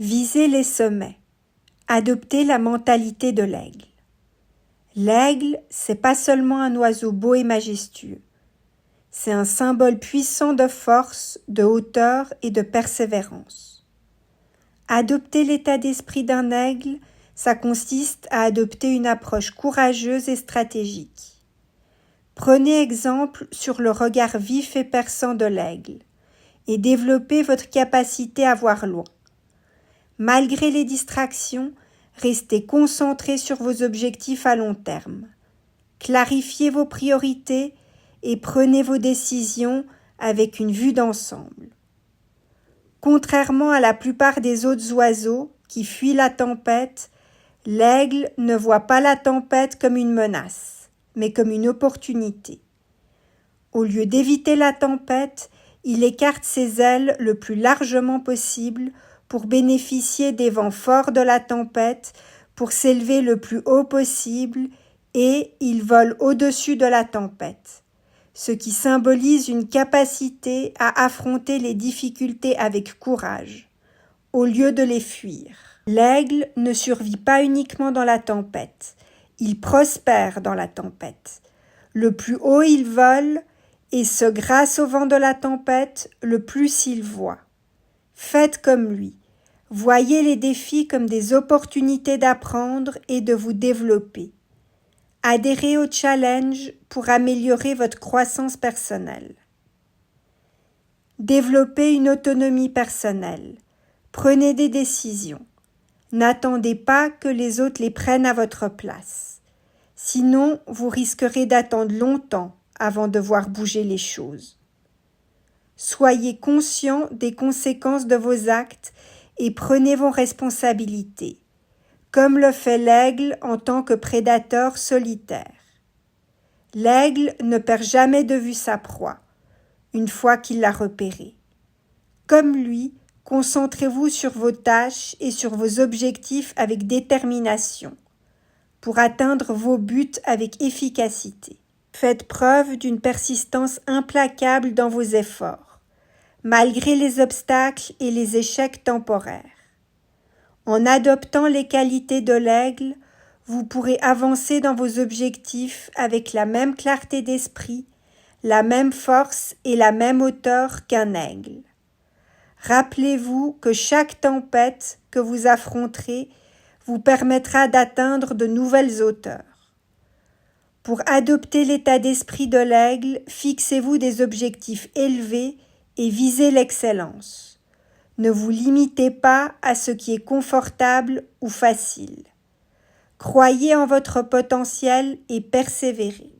Visez les sommets. Adoptez la mentalité de l'aigle. L'aigle, c'est pas seulement un oiseau beau et majestueux. C'est un symbole puissant de force, de hauteur et de persévérance. Adopter l'état d'esprit d'un aigle, ça consiste à adopter une approche courageuse et stratégique. Prenez exemple sur le regard vif et perçant de l'aigle et développez votre capacité à voir loin. Malgré les distractions, restez concentré sur vos objectifs à long terme. Clarifiez vos priorités et prenez vos décisions avec une vue d'ensemble. Contrairement à la plupart des autres oiseaux qui fuient la tempête, l'aigle ne voit pas la tempête comme une menace, mais comme une opportunité. Au lieu d'éviter la tempête, il écarte ses ailes le plus largement possible pour bénéficier des vents forts de la tempête, pour s'élever le plus haut possible, et il vole au-dessus de la tempête, ce qui symbolise une capacité à affronter les difficultés avec courage, au lieu de les fuir. L'aigle ne survit pas uniquement dans la tempête, il prospère dans la tempête. Le plus haut il vole, et ce grâce au vent de la tempête, le plus il voit. Faites comme lui. Voyez les défis comme des opportunités d'apprendre et de vous développer. Adhérez au challenge pour améliorer votre croissance personnelle. Développez une autonomie personnelle. Prenez des décisions. N'attendez pas que les autres les prennent à votre place. Sinon, vous risquerez d'attendre longtemps avant de voir bouger les choses. Soyez conscient des conséquences de vos actes et prenez vos responsabilités, comme le fait l'aigle en tant que prédateur solitaire. L'aigle ne perd jamais de vue sa proie, une fois qu'il l'a repérée. Comme lui, concentrez-vous sur vos tâches et sur vos objectifs avec détermination, pour atteindre vos buts avec efficacité. Faites preuve d'une persistance implacable dans vos efforts, malgré les obstacles et les échecs temporaires. En adoptant les qualités de l'aigle, vous pourrez avancer dans vos objectifs avec la même clarté d'esprit, la même force et la même hauteur qu'un aigle. Rappelez-vous que chaque tempête que vous affronterez vous permettra d'atteindre de nouvelles hauteurs. Pour adopter l'état d'esprit de l'aigle, fixez-vous des objectifs élevés et visez l'excellence. Ne vous limitez pas à ce qui est confortable ou facile. Croyez en votre potentiel et persévérez.